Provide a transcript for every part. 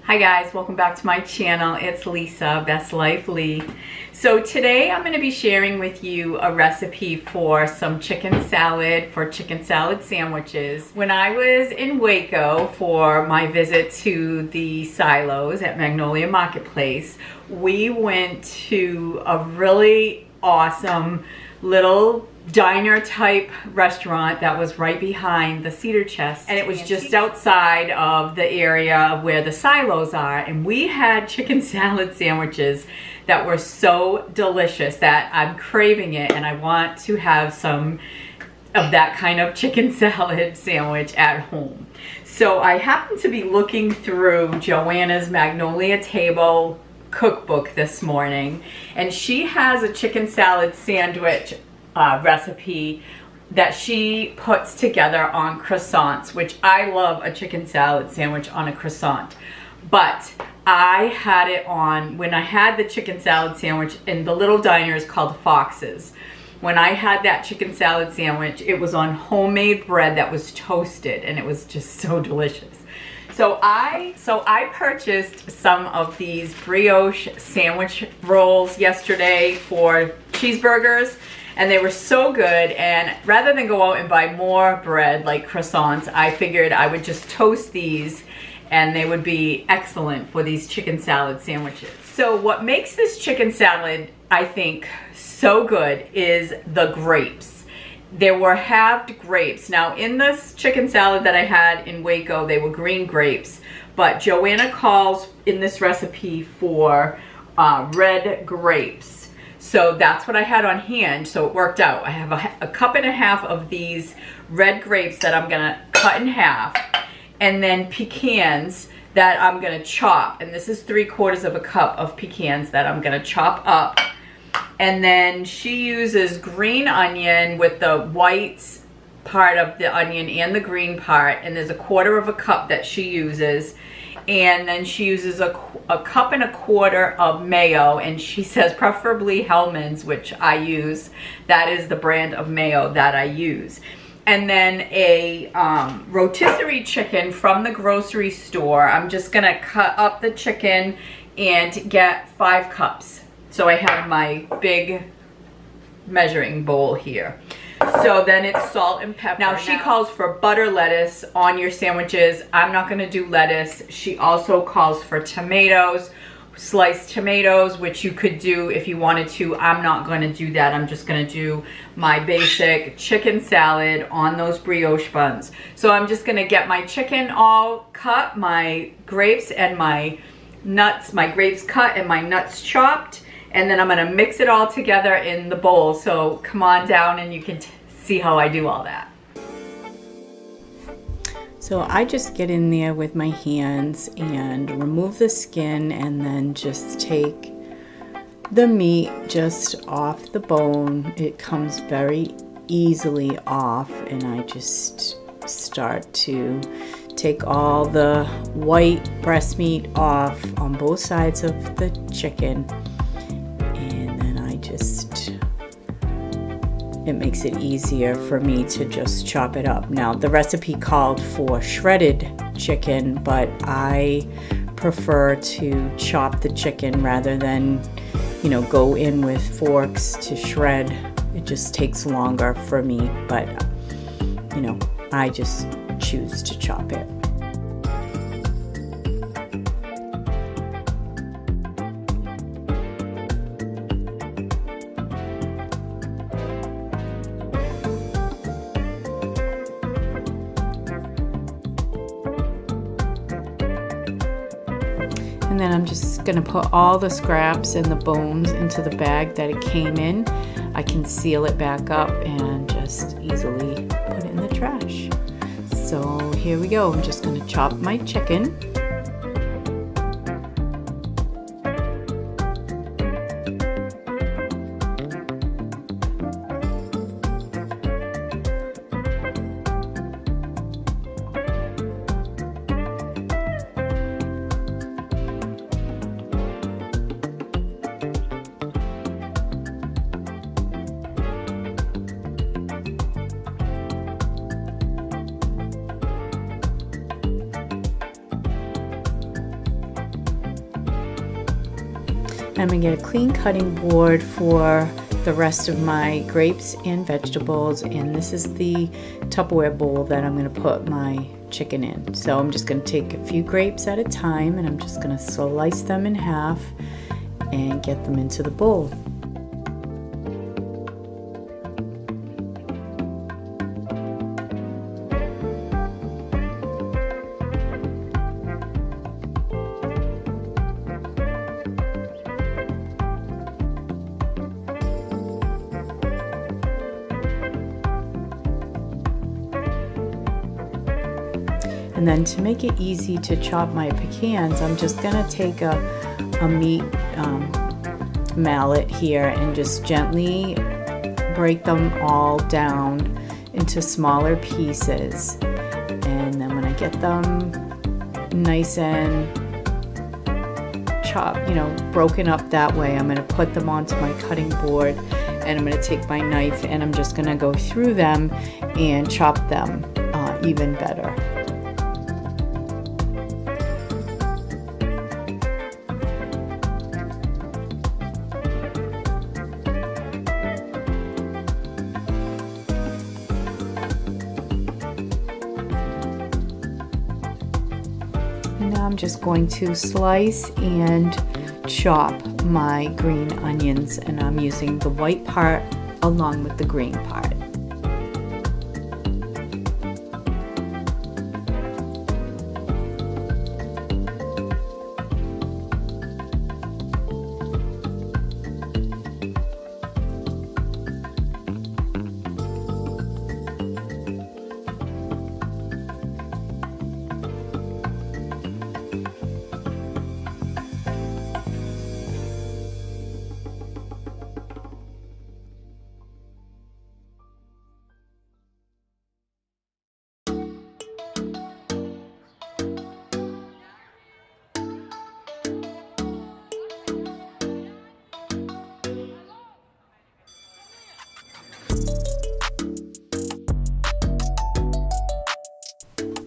Hi guys, welcome back to my channel. It's Lisa, Best Life Lee. So today I'm going to be sharing with you a recipe for some chicken salad, for chicken salad sandwiches. When I was in Waco for my visit to the silos at Magnolia Marketplace, we went to a really awesome little diner type restaurant that was right behind the cedar chest, and it was just outside of the area where the silos are, and we had chicken salad sandwiches that were so delicious that I'm craving it, and I want to have some of that kind of chicken salad sandwich at home. So I happened to be looking through Joanna's Magnolia Table Cookbook this morning, and she has a chicken salad sandwich recipe that she puts together on croissants, which I love a chicken salad sandwich on a croissant. But I had it on, when I had the chicken salad sandwich in the little diners called Fox's, when I had that chicken salad sandwich, it was on homemade bread that was toasted, and it was just so delicious. So I purchased some of these brioche sandwich rolls yesterday for cheeseburgers, and they were so good, and rather than go out and buy more bread like croissants, I figured I would just toast these and they would be excellent for these chicken salad sandwiches. So what makes this chicken salad, I think, so good is the grapes. There were halved grapes. Now in this chicken salad that I had in Waco, they were green grapes, but Joanna calls in this recipe for red grapes. So that's what I had on hand, so it worked out. I have a cup and a half of these red grapes that I'm gonna cut in half, and then pecans that I'm gonna chop, and this is 3/4 of a cup of pecans that I'm gonna chop up. And then she uses green onion with the white part of the onion and the green part, and there's 1/4 of a cup that she uses. And then she uses a cup and a quarter of mayo, and she says preferably Hellman's, which I use. That is the brand of mayo that I use. And then a rotisserie chicken from the grocery store. I'm just gonna cut up the chicken and get 5 cups. So I have my big measuring bowl here. So then it's salt and pepper. Now she calls for butter lettuce on your sandwiches. I'm not gonna do lettuce. She also calls for tomatoes, sliced tomatoes, which you could do if you wanted to. I'm not gonna do that. I'm just gonna do my basic chicken salad on those brioche buns. So I'm just gonna get my chicken all cut, my grapes and my nuts, my grapes cut and my nuts chopped, and then I'm gonna mix it all together in the bowl. So come on down and you can see how I do all that. So I just get in there with my hands and remove the skin, and then just take the meat just off the bone. It comes very easily off, and I just start to take all the white breast meat off on both sides of the chicken. It makes it easier for me to just chop it up. Now the recipe called for shredded chicken, but I prefer to chop the chicken rather than, you know, go in with forks to shred. It just takes longer for me, but you know, I just choose to chop it. And then I'm just gonna put all the scraps and the bones into the bag that it came in. I can seal it back up and just easily put it in the trash. So here we go. I'm just gonna chop my chicken. I'm gonna get a clean cutting board for the rest of my grapes and vegetables, and this is the Tupperware bowl that I'm gonna put my chicken in. So I'm just gonna take a few grapes at a time, and I'm just gonna slice them in half and get them into the bowl. And then to make it easy to chop my pecans, I'm just gonna take a meat mallet here and just gently break them all down into smaller pieces. And then when I get them nice and chopped, broken up that way, I'm gonna put them onto my cutting board, and I'm gonna take my knife and I'm just gonna go through them and chop them even better. Now I'm just going to slice and chop my green onions, and I'm using the white part along with the green part.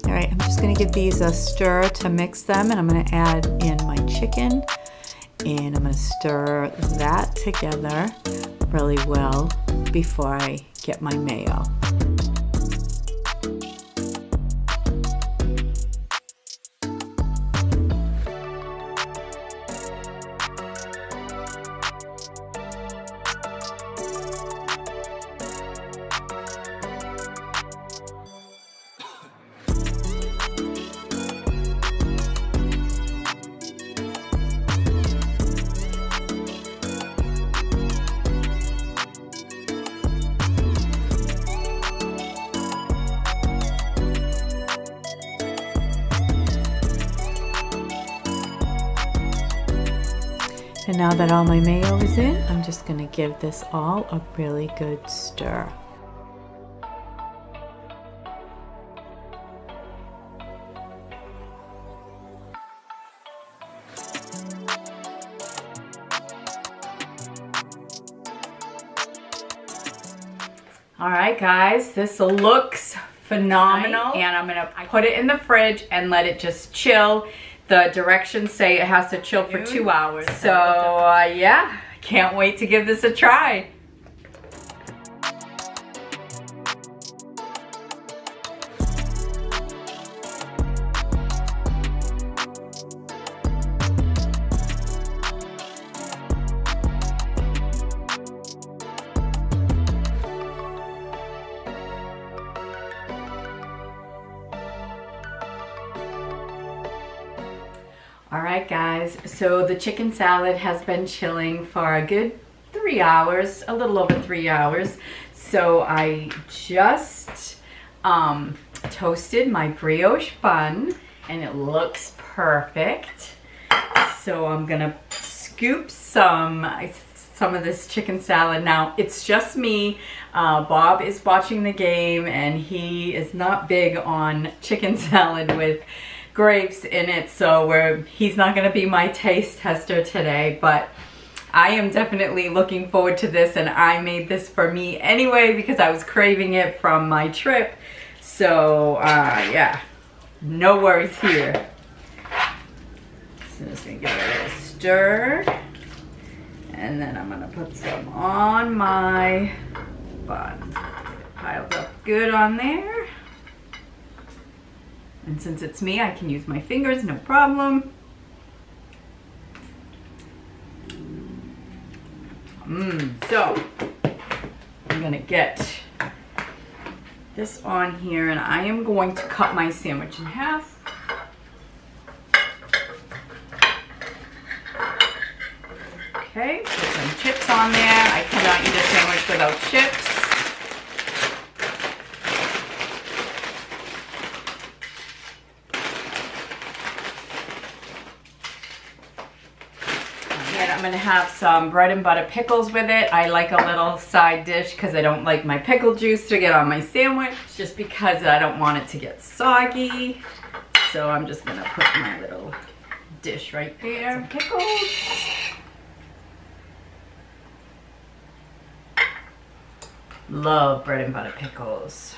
Alright, I'm just going to give these a stir to mix them, and I'm going to add in my chicken, and I'm going to stir that together really well before I get my mayo. And now that all my mayo is in, I'm just going to give this all a really good stir. All right, guys, this looks phenomenal, and I'm gonna put it in the fridge and let it just chill. The directions say it has to chill for 2 hours. So yeah, can't wait to give this a try. Alright guys, so the chicken salad has been chilling for a good 3 hours, a little over 3 hours. So I just toasted my brioche bun and it looks perfect. So I'm gonna scoop some of this chicken salad. Now it's just me. Bob is watching the game and he is not big on chicken salad with grapes in it, so he's not going to be my taste tester today, but I am definitely looking forward to this, and I made this for me anyway because I was craving it from my trip. So yeah, no worries here. So I'm just going to give it a little stir, And then I'm gonna put some on my bun. Piled up good on there. And since it's me, I can use my fingers, no problem. So I'm gonna get this on here and I am going to cut my sandwich in half. Okay, put some chips on there. I cannot eat a sandwich without chips. And I'm gonna have some bread and butter pickles with it. I like a little side dish because I don't like my pickle juice to get on my sandwich, just because I don't want it to get soggy. So I'm just gonna put my little dish right there. Some pickles. Love bread and butter pickles.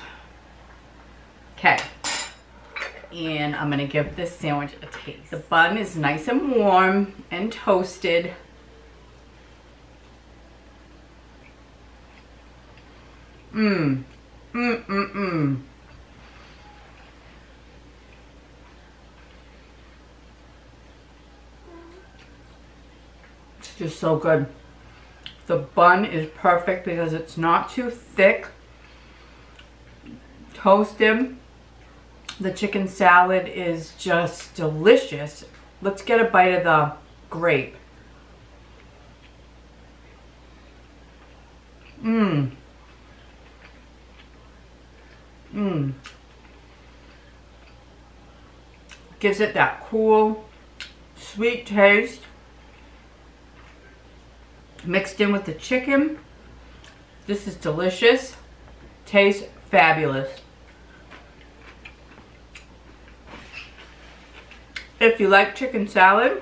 Okay. And I'm gonna give this sandwich a taste. The bun is nice and warm and toasted. It's just so good. The bun is perfect because it's not too thick. Toasted. The chicken salad is just delicious. Let's get a bite of the grape. Gives it that cool, sweet taste. Mixed in with the chicken. This is delicious. Tastes fabulous. If you like chicken salad,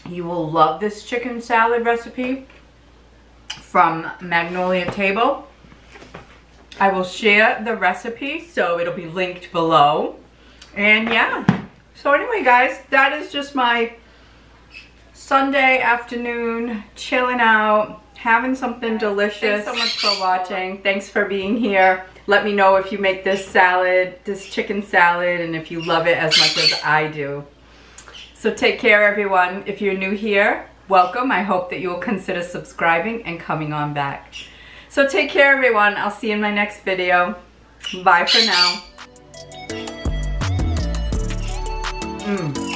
you will love this chicken salad recipe from Magnolia Table. I will share the recipe, so it'll be linked below. And yeah, so anyway guys, that is just my Sunday afternoon, chilling out, having something delicious. Thanks so much for watching. Thanks for being here. Let me know if you make this salad, this chicken salad, and if you love it as much as I do. So take care everyone. If you're new here, welcome. I hope that you will consider subscribing and coming on back. So take care everyone. I'll see you in my next video. Bye for now. Mm.